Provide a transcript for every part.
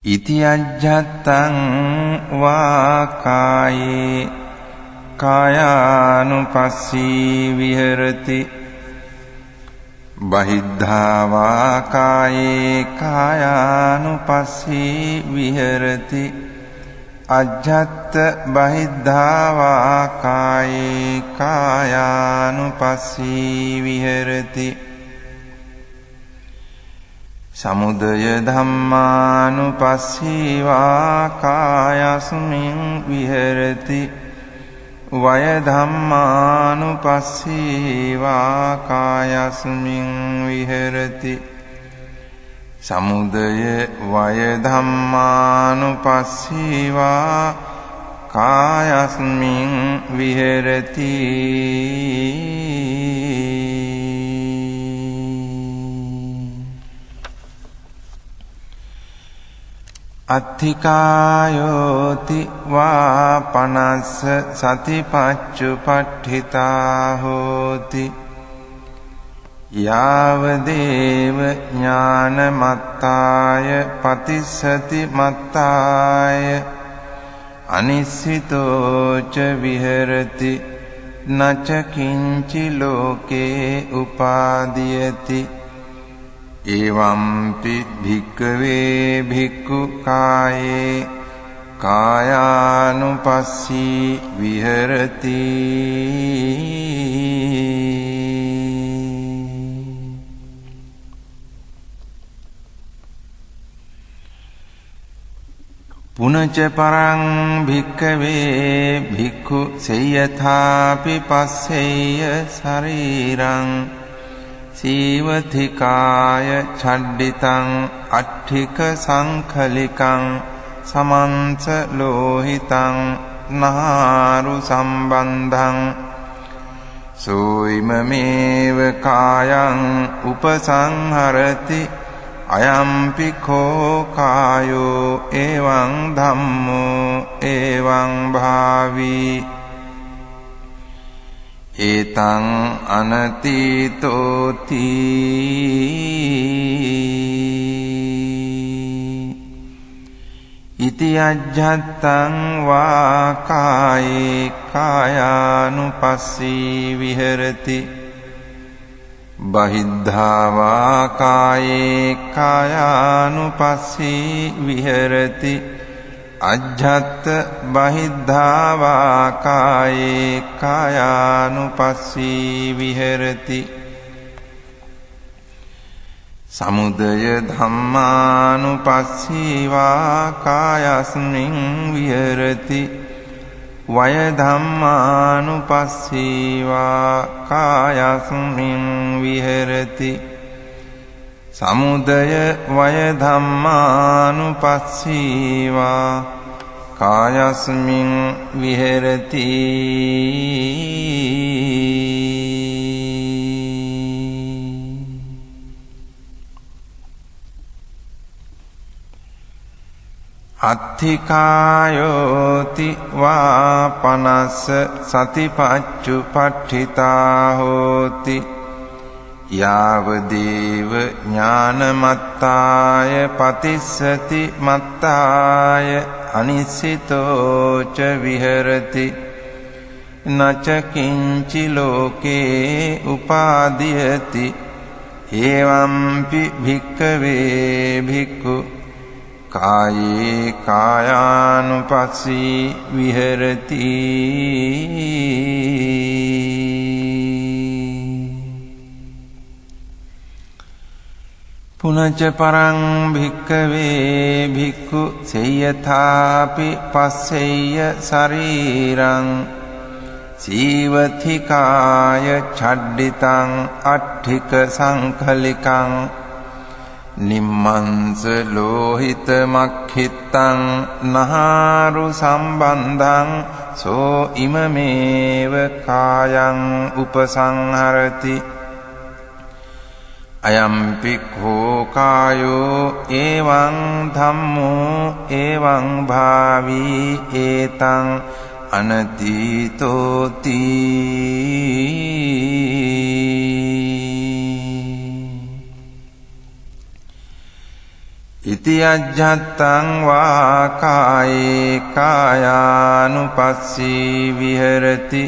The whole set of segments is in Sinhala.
ඉති අජ්ජත්තං වා කායේ කායානුපස්සී විහෙරති බහිද්ධා වා කායේ කායානුපස්සී විහෙරති අජ්ජත්ත බහිද්ධා වා කායේ කායානුපස්සී විහෙරති සමුදය ධම්මානුපස්සී වා කායස්මින් විහෙරති වය ධම්මානුපස්සී වා කායස්මින් විහෙරති සමුදය වය ධම්මානුපස්සී වා කායස්මින් විහෙරති අත්ථිකායෝති වා පනස්ස සතිපච්චුපට්ඨිතා හෝති යාවදේව ඥානමත්තාය පතිස්සති මත්තාය අනිස්සිතෝච විහෙරති නච කිංචි ලෝකේ උපාදීයති එවම්පි භික්ඛවේ භික්ඛු කායේ කායානුපස්සී විහෙරති පුනච පරං භික්ඛවේ භික්ඛු සේයථාපි පස්සෙය්‍ය ශරීරං සීවතිකාය ඡණ්ඩිතං අට්ඨික සංඛලිකං සමන්ස ලෝහිතං නාරු සම්බන්ධං සෝයිමමේව කායං උපසංහරති අයම්පි කෝ කායෝ එවං ධම්මෝ එවං භාවී ඒතං අනතීතෝති ඉති අජ්ජත්තං වා කායේ කායානුපස්සී විහෙරති බහිද්ධා වා කායේ කායානුපස්සී විහෙරති අජ්ජත් බහිද්ධා වා කායේ කායානුපස්සී විහෙරති සමුදය ධම්මානුපස්සී වා කායස්මින් විහෙරති වය ධම්මානුපස්සී වා කායස්මින් විහෙරති සමුදය වය ධම්මානුපස්සී වා කායස්මින් විහෙරති අත්ථිකායෝති වා පනස්ස සතිපච්චුපට්ඨිතා හෝති යාවදේව ඥානමත්තාය පතිස්සති මත්තාය අනිස්සිතෝච විහෙරති නච කිංචි ලෝකේ උපාදීයති එවම්පි භික්ඛවේ භික්ඛු කායේ කායානුපස්සී විහෙරති පුනච පරං භික්ඛවේ භික්ඛු සේයථාපි පස්සෙය්‍ය ශරීරං සීවතිකාය ඡණ්ඩිතං අට්ඨික සංඛලිකං නිම්මංස ලෝහිත මක්ඛිත්තං නහාරු සම්බන්ධං සෝ ඉමමේව කායං උපසංහරති අයම්පි කෝ කායෝ එවං ධම්මෝ එවං භාවී ඒතං අනතීතෝති ඉති අජ්ජත්තං වා කායේ කායානුපස්සී විහෙරති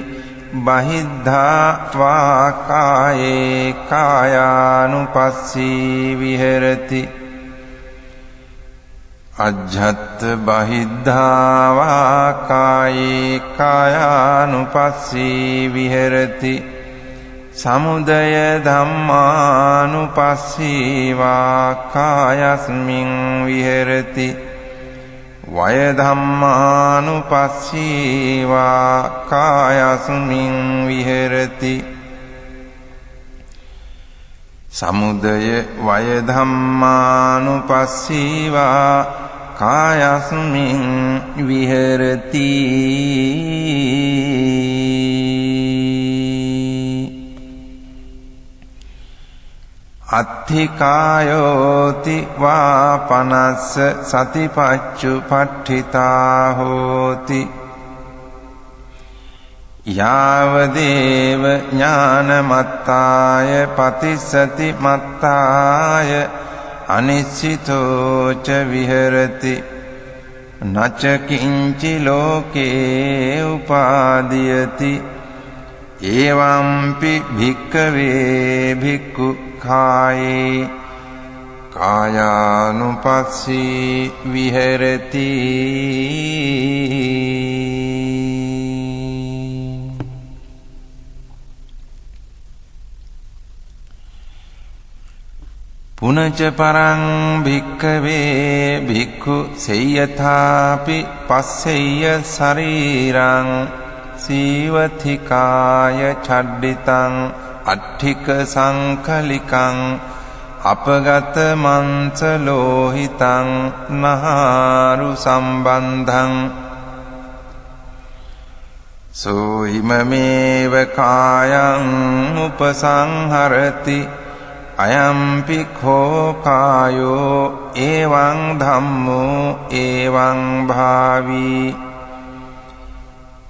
බහිද්ධා වා කායේ කායානුපස්සී විහෙරති අජ්ජත් බහිද්ධා වා කායේ කායානුපස්සී විහෙරති සමුදය ධම්මානුපස්සී වා කායස්මින් විහෙරති වය ධම්මානුපස්සී වා කායස්මින් විහෙරති සමුදය වය ධම්මානුපස්සී වා කායස්මින් විහෙරති අත්ථිකායෝති වා පනස්ස සතිපච්චුපට්ඨිතා හෝති යාවදේව ඥානමත්තාය පතිස්සති මත්තාය අනිශ්චිතෝ ච විහෙරති නච කිංචි ලෝකේ උපාදීයති එවම්පි භික්ඛවේ භික්ඛු කායේ කායානුපස්සී විහෙරති පුනච පරං භික්ඛවේ භික්ඛු සේයථාපි පස්සෙය්‍ය ශරීරං සීවතිකාය චඩ්ඩිතං අට්ඨික සංකලිකං අපගත මංස ලෝහිතං නහාරු සම්බන්ධං සෝහිමමේව කායං උපසංහරති අයම්පි කෝ කායෝ එවං ධම්මෝ එවං භාවී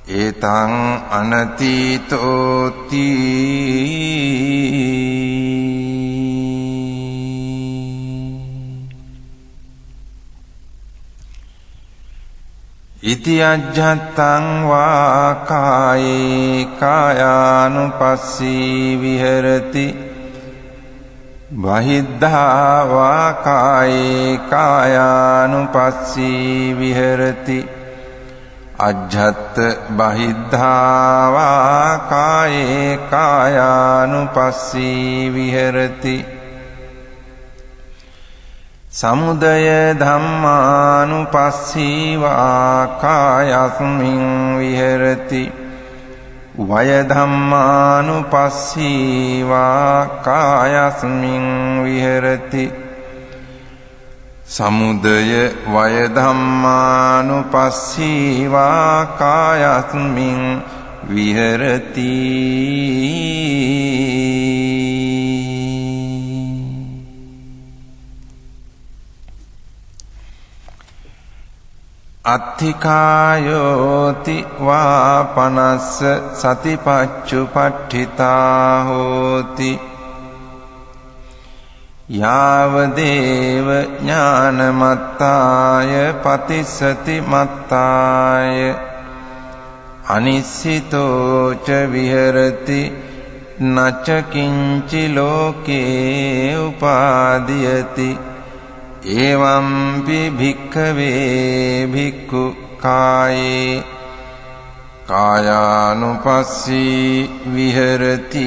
ඒතං අනතීතෝති ඉති අජ්ජත්තං වා කායේ කායානුපස්සී විහෙරති බහිද්ධා වා කායේ කායානුපස්සී විහෙරති අජ්ජත් බහිද්ධා වා කායේ කායානුපස්සී විහෙරති සමුදය ධම්මානුපස්සී වා කායස්මින් විහෙරති වය ධම්මානුපස්සී වා කායස්මින් විහෙරති සමුදය වය ධම්මානුපස්සී වා කායස්මින් විහෙරති අත්ථිකායෝති වා පනස්ස සතිපච්චුපට්ඨිතා හෝති යාවදේව ඥානමත්තාය පතිස්සති මත්තාය අනිශ්චිතෝ ච විහෙරති නච කිංචි ලෝකේ උපාදීයති එවම්පි භික්ඛවේ භික්ඛු කායේ කායානුපස්සී විහෙරති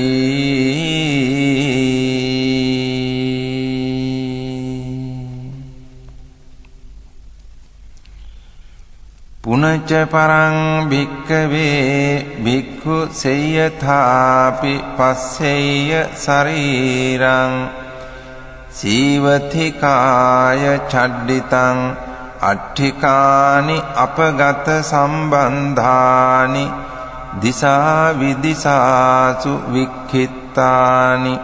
පුනච පරං භික්ඛවේ භික්ඛු සේයථාපි පස්සෙය්‍ය ශරීරං සීවතිකාය චඩ්ඩිතං අට්ඨිකානි අපගත සම්බන්ධානි දිසා විදිසාසු වික්ඛිත්තානි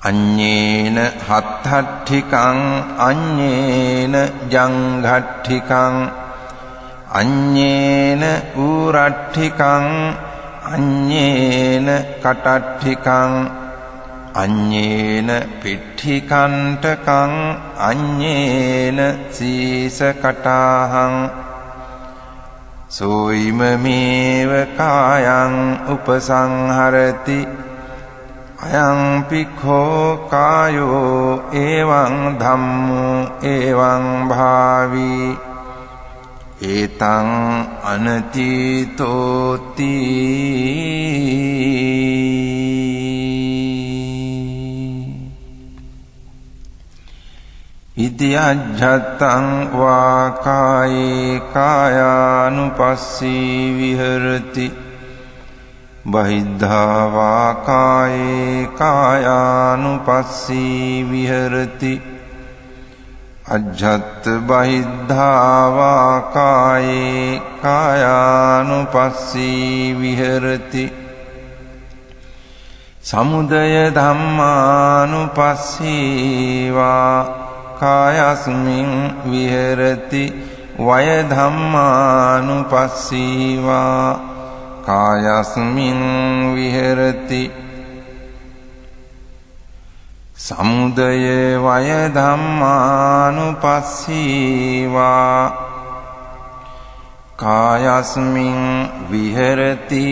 අඤ්ඤේන හත්ථට්ඨිකං අඤ්ඤේන ජංඝට්ඨිකං අඤ්ඤේන ඌරට්ඨිකං අඤ්ඤේන කටට්ඨිකං අඤ්ඤේන පිට්ඨිකණ්ඨකං අඤ්ඤේන සීසකටාහං සෝයිමමේව කායං උපසංහරති අයං පික්ඛෝ කායෝ එවං ධම්මෝ එවං භාවී ඒතං අනතීතෝති ඉති අජ්ජත්තං වා කායේ කායානුපස්සී විහෙරති බහිද්ධා වා කායේ කායානුපස්සී විහෙරති අජ්ජත් බහිද්ධා වා කායේ කායානුපස්සී විහෙරති සමුදය ධම්මානුපස්සී වා කායස්මින් විහෙරති වය ධම්මානුපස්සී වා කායස්මින් විහෙරති සමුදය වය ධම්මානුපස්සී වා කායස්මින් විහෙරති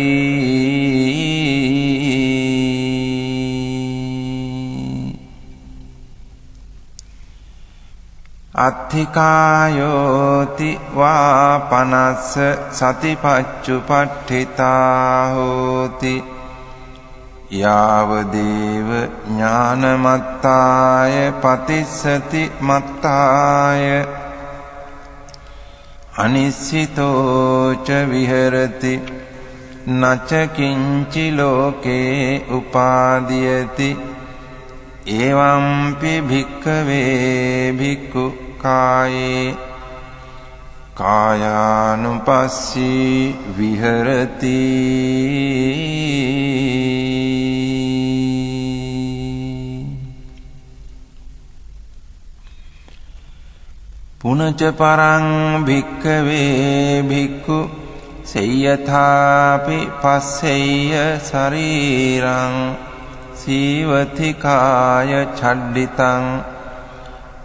අත්ථිකායෝති වා පනස්ස සතිපච්චුපට්ඨිතා හෝති යාවදේව ඥානමත්තාය පතිස්සති මත්තාය අනිස්සිතෝච විහෙරති නච කිංචි ලෝකේ උපාදීයති එවම්පි භික්ඛවේ භික්ඛු කායේ කායානුපස්සී විහෙරති පුනච පරං භික්ඛවේ භික්ඛු සේයථාපි පස්සෙය්‍ය ශරීරං සීවති කාය ඡඩ්ඩිතං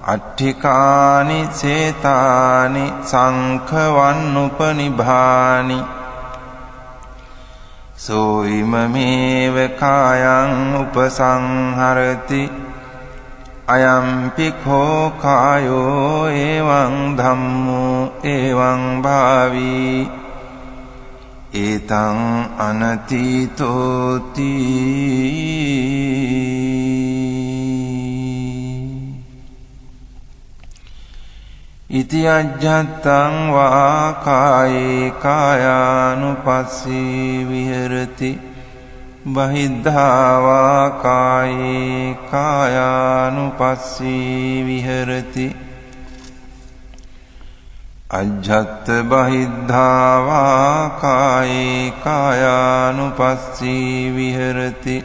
අට්ඨිකානි සේතානි සංඛවන්නුපනිභානි සෝයිමමේව කායං උපසංහරති අයම්පි කෝ කායෝ එවං ධම්මෝ එවං භාවී ඒතං අනතීතෝති ඉති අජ්ජත්තං වා කායේ කායානුපස්සී විහෙරති බහිද්ධා වා කායේ කායානුපස්සී විහෙරති අජ්ජත් බහිද්ධා වා කායේ කායානුපස්සී විහෙරති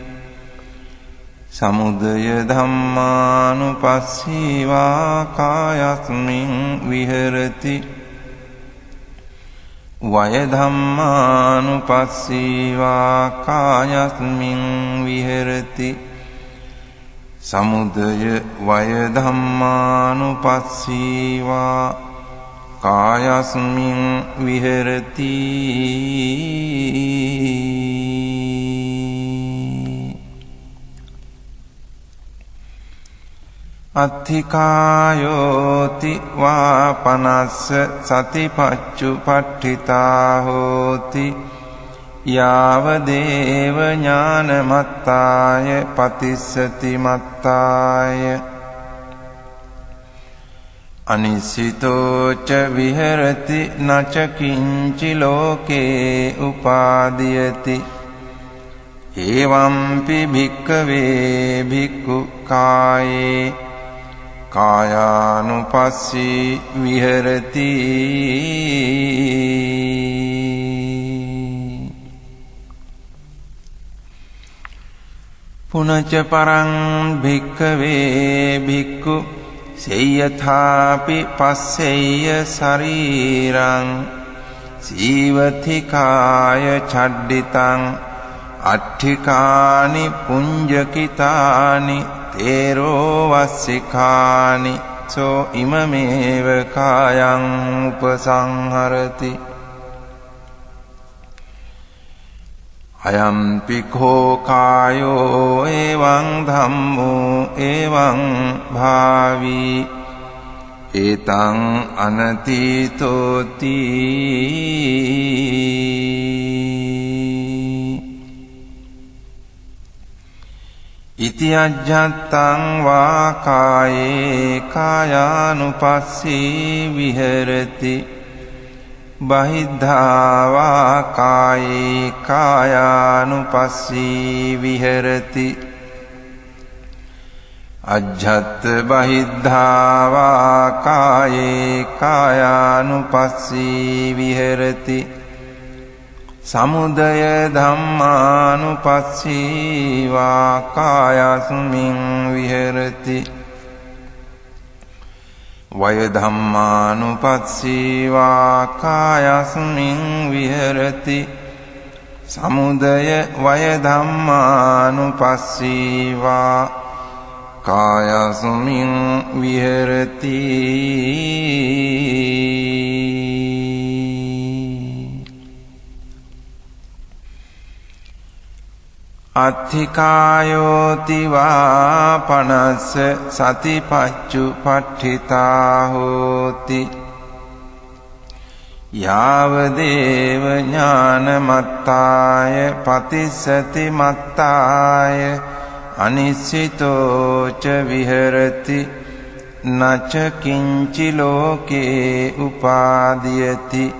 සමුදය ධම්මානුපස්සී වා කායස්මින් විහෙරති වය ධම්මානුපස්සී වා කායස්මින් විහෙරති සමුදය වය ධම්මානුපස්සී වා කායස්මින් විහෙරති අත්ථිකායෝති වා පනස්ස සතිපච්චුපට්ඨිතා හෝති යාවදේව ඥානමත්තාය පතිස්සති මත්තාය අනිසිතෝච විහෙරති නච කිංචි ලෝකේ උපාදීයති එවම්පි භික්ඛවේ භික්ඛු කායේ කායානුපස්සී විහෙරති පුනච පරං භික්ඛවේ භික්ඛු සේයථාපි පස්සෙය්‍ය ශරීරං සීවති කාය ඡඩ්ඩිතං අට්ඨිකානි පුඤ්ජකිතානි තේරෝ වස්සිකානි සෝ ඉමමේව කායං උපසංහරති අයම්පි කෝ කායෝ එවං ධම්මෝ එවං භාවී ඒතං අනතීතෝති ඉති අජ්ජත්තං වා කායේ කායානුපස්සී විහෙරති බහිද්ධා වා කායේ කායානුපස්සී විහෙරති අජ්ජත් බහිද්ධා වා කායේ කායානුපස්සී විහෙරති සමුදය ධම්මානුපස්සී වා කායස්මින් විහෙරති වය ධම්මානුපස්සී වා කායස්මින් විහෙරති සමුදය වය ධම්මානුපස්සී වා කායස්මින් විහෙරති අත්ථිකායෝති වා පනස්ස සතිපච්චුපට්ඨිතා හෝති යාවදේව ඥානමත්තාය පතිස්සති මත්තාය අනිස්සිතෝ ච විහෙරති නච කිංචි ලෝකේ උපාදීයති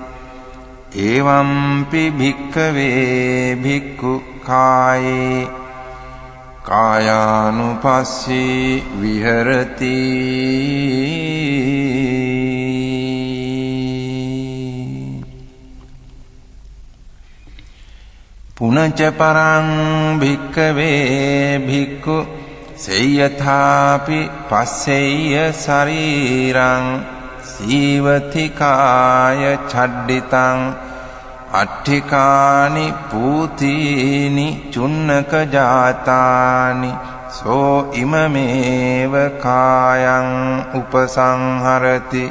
එවම්පි භික්ඛවේ භික්ඛු කායේ කායානුපස්සී විහෙරති පුනච පරං භික්ඛවේ භික්ඛු සේයථාපි පස්සෙය්‍ය ශරීරං සීවති කාය ඡඩ්ඩිතං අට්ඨිකානි පූතීනි චුන්නක ජාතානි සෝ ඉමමේව කායං උපසංහරති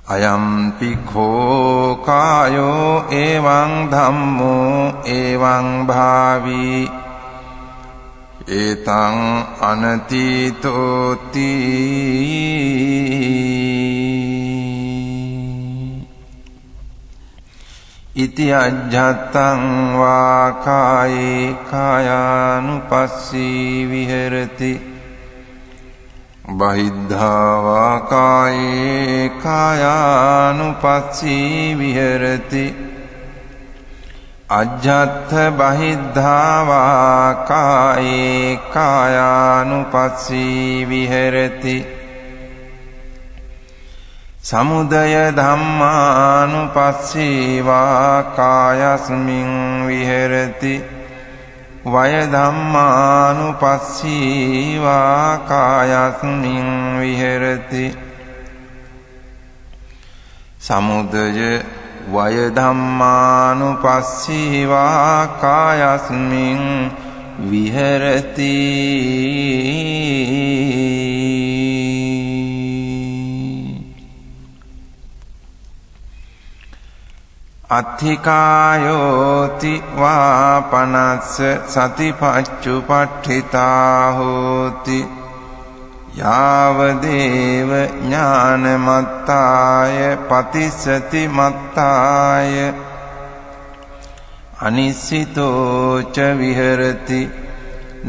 අයම්පි කෝ කායෝ එවං ධම්මෝ එවං භාවී ඒතං අනතීතෝති ඉති අජ්ජත්තං වා කායේ කායානුපස්සී විහෙරති බහිද්ධා වා කායේ කායානුපස්සී විහෙරති අජ්ජත්ථ බහිද්ධා වා කායේ කායානුපස්සී විහෙරති සමුදය ධම්මානුපස්සී වා කායස්මින් විහෙරති වය ධම්මානුපස්සී වා කායස්මින් විහෙරති සමුදය වය ධම්මානුපස්සී වා කායස්මින් විහෙරති අත්ථිකායෝති වා පනස්ස සතිපච්චුපට්ඨිතා හෝති යාවදේව ඥානමත්තාය පතිස්සති මත්තාය අනිස්සිතෝ ච විහෙරති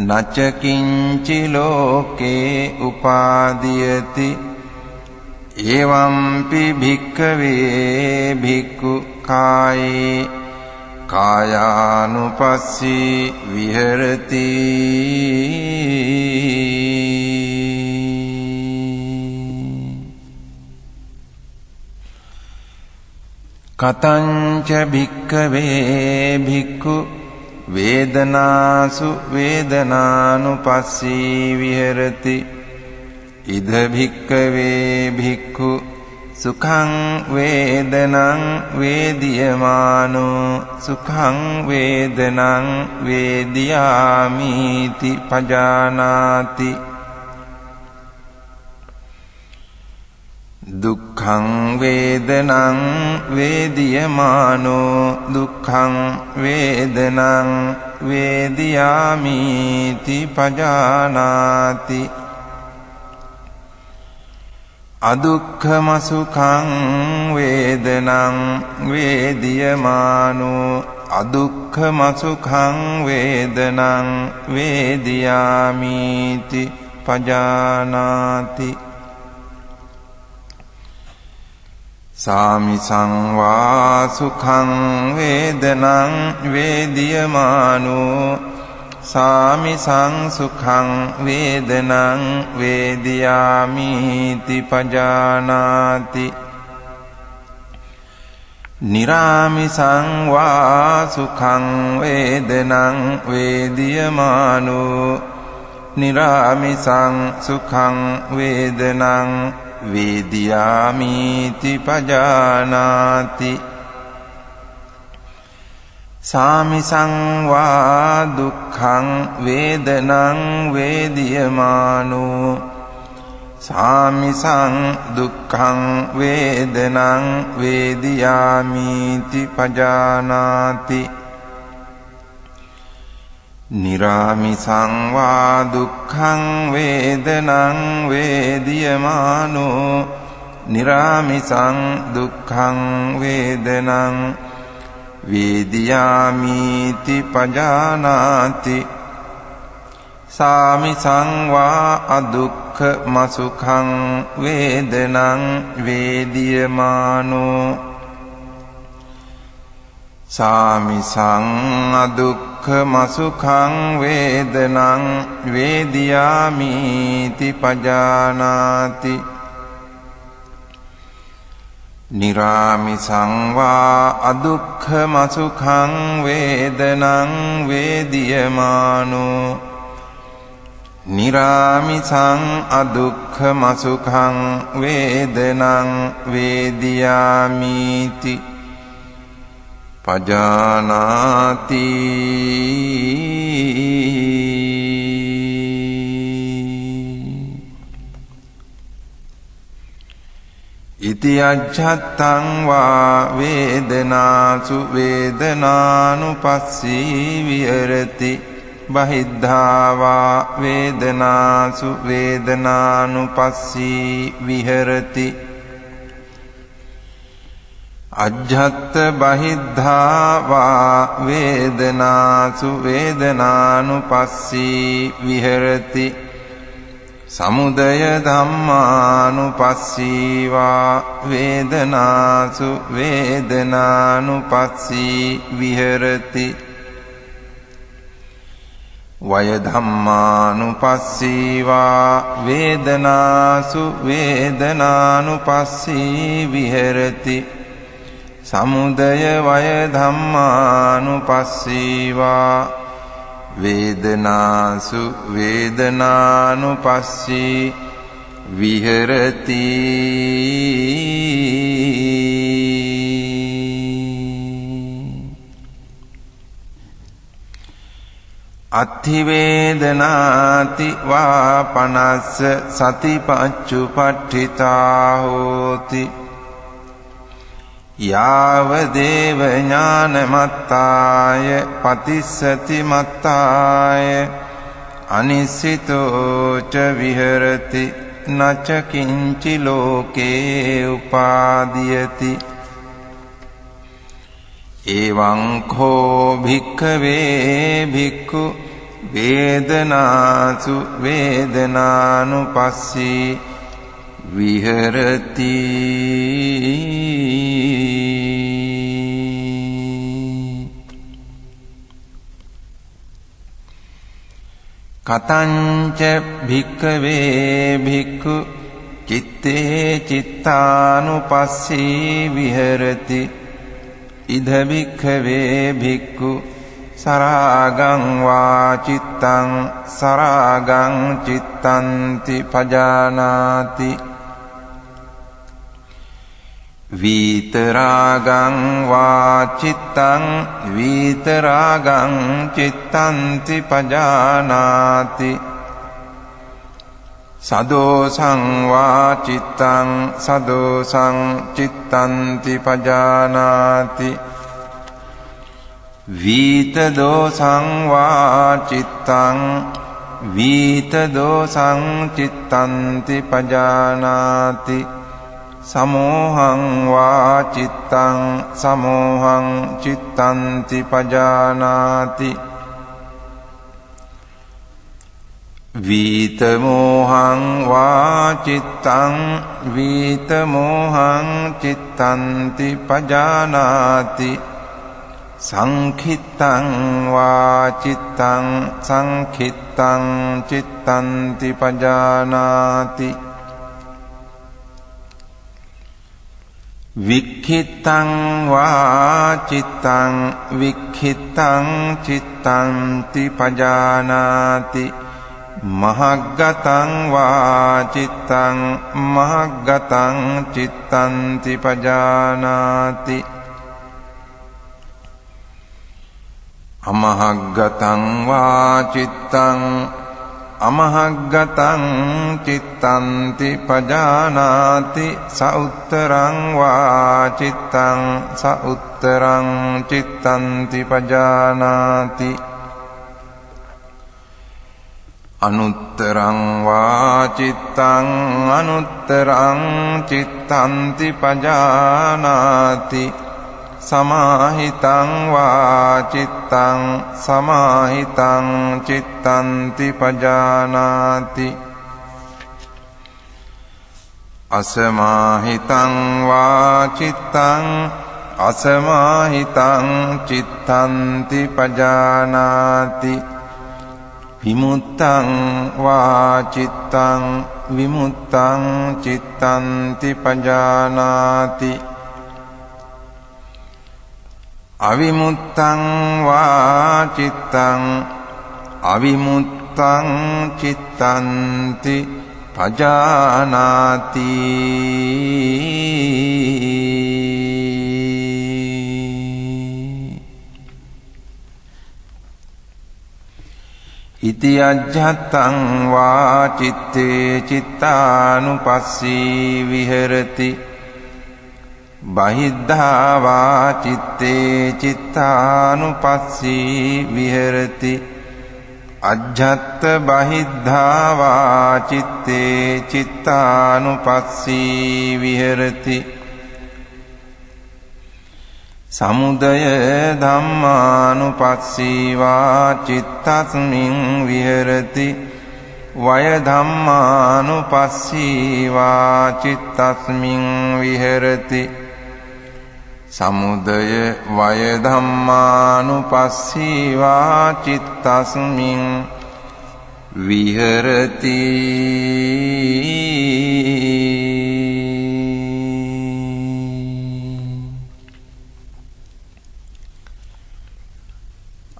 නච කිංචි ලෝකේ උපාදීයති එවම්පි භික්ඛවේ භික්ඛු කායේ කායානුපස්සී විහෙරති කතංච භික්ඛවේ භික්ඛු වේදනාසු වේදනානුපස්සී විහෙරති ඉද භික්ඛවේ භික්ඛු සුඛං වේදනං වේදියමානෝ සුඛං වේදනං වේදියාමිති පජානාති දුක්ඛං වේදනං වේදියමානෝ දුක්ඛං වේදනං වේදියාමිති පජානාති අදුක්ඛම සුඛං වේදනං වේදියමානෝ අදුක්ඛම සුඛං වේදනං වේදියාමිති පජානාති සාමිසං වා සුඛං වේදනං වේදියමානෝ සාමිසං සුඛං වේදනං වේදියාමිති පජානාති නිරාමිසං වා සුඛං වේදනං වේදියමානෝ නිරාමිසං සුඛං වේදනං වේදියාමිති පජානාති සාමිසං වා දුක්ඛං වේදනං වේදියමානෝ සාමිසං දුක්ඛං වේදනං වේදියාමිති පජානාති නිරාමිසං වා දුක්ඛං වේදනං වේදියමානෝ නිරාමිසං දුක්ඛං වේදනං වේදියාමිති පජානාති සාමිසං වා අදුක්ඛම සුඛං වේදනං වේදියමානෝ සාමිසං අදුක්ඛම සුඛං වේදනං වේදියාමිති පජානාති නිරාමිසං වා අදුක්ඛම සුඛං වේදනං වේදියමානෝ නිරාමිසං අදුක්ඛම සුඛං වේදනං වේදියාමිති පජානාති ඉති අජ්ජත්තං වා වේදනාසු වේදනානුපස්සී විහෙරති බහිද්ධා වා වේදනාසු වේදනානුපස්සී විහෙරති අජ්ජත්ත බහිද්ධා වා වේදනාසු වේදනානුපස්සී විහෙරති සමුදය ධම්මානුපස්සී වා වේදනාසු වේදනානුපස්සී විහෙරති වය ධම්මානුපස්සී වා වේදනාසු වේදනානුපස්සී විහෙරති සමුදය වය ධම්මානුපස්සී වා වේදනාසු වේදනානුපස්සී විහෙරති අත්ථි වේදනාති වා පනස්ස සතිපච්චුපට්ඨිතා හෝති යාව දේව ඥානමත්තාය පතිස්සති මත්තාය අනිසිතෝ ච විහෙරති නච කිංචි ලෝකේ උපාදීයති එවං කෝ භික්ඛවේ භික්ඛු වේදනාසු වේදනානුපස්සී විහෙරති කතංච භික්ඛවේ භික්ඛු චිත්තේ චිත්තානුපස්සී විහෙරති ඉද භික්ඛවේ භික්ඛු සරාගං වා චිත්තං සරාගං චිත්තන්ති පජානාති විතරාගං වාචිත්තං විතරාගං චිත්තන්ති පජානාති සදෝසං වාචිත්තං සදෝසං චිත්තන්ති පජානාති විතදෝසං වාචිත්තං විතදෝසං චිත්තන්ති පජානාති සමෝහං වාචිත්තං සමෝහං චිත්තන්ති පජානාති විතමෝහං වාචිත්තං විතමෝහං චිත්තන්ති පජානාති සංඛිත්තං වාචිත්තං සංඛිත්තං චිත්තන්ති පජානාති වික්ඛිත්තං වාචිත්තං වික්ඛිත්තං චිත්තන්ති පජානාති මහග්ගතං වාචිත්තං මහග්ගතං චිත්තන්ති පජානාති අමහග්ගතං වාචිත්තං අමහග්ගතං චිත්තන්ති පජානාති සඋත්තරං වාචිත්තං සඋත්තරං චිත්තන්ති පජානාති අනුත්තරං වාචිත්තං අනුත්තරං චිත්තන්ති පජානාති සමාහිතං වාචිත්තං සමාහිතං චිත්තන්ති පජානාති අසමාහිතං වාචිත්තං අසමාහිතං චිත්තන්ති පජානාති විමුත්තං වාචිත්තං විමුත්තං චිත්තන්ති පජානාති අවිමුත්තං වාචිත්තං අවිමුත්තං චිත්තන්ති පජානාති ඉති අජ්ජත්තං වාචිත්තේ චිත්තානුපස්සී විහෙරති බහිද්ධා වාචිත්තේ චිත්තානුපස්සී විහෙරති අජ්ජත්ත බහිද්ධා වාචිත්තේ චිත්තානුපස්සී විහෙරති සමුදය ධම්මානුපස්සී වාචිත්තස්මින් විහෙරති වය ධම්මානුපස්සී වාචිත්තස්මින් විහෙරති සමුදය වය ධම්මානුපස්සී වාචිත්තස්මින් විහෙරති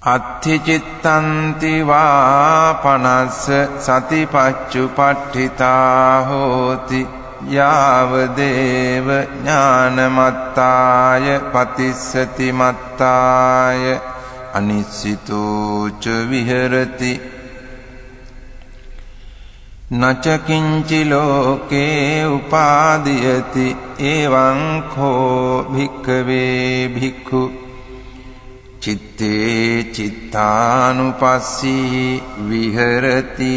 අත්ථිචිත්තන්ති වාපනස්ස සතිපච්චුපට්ඨිතා හෝති යාවදේව ඥානමත්තාය පතිස්සති මත්තාය අනිස්සිතෝ ච විහෙරති නච කිංචි ලෝකේ උපාදීයති එවං කෝ භික්ඛවේ භික්ඛු චිත්තේ චිත්තානුපස්සී විහෙරති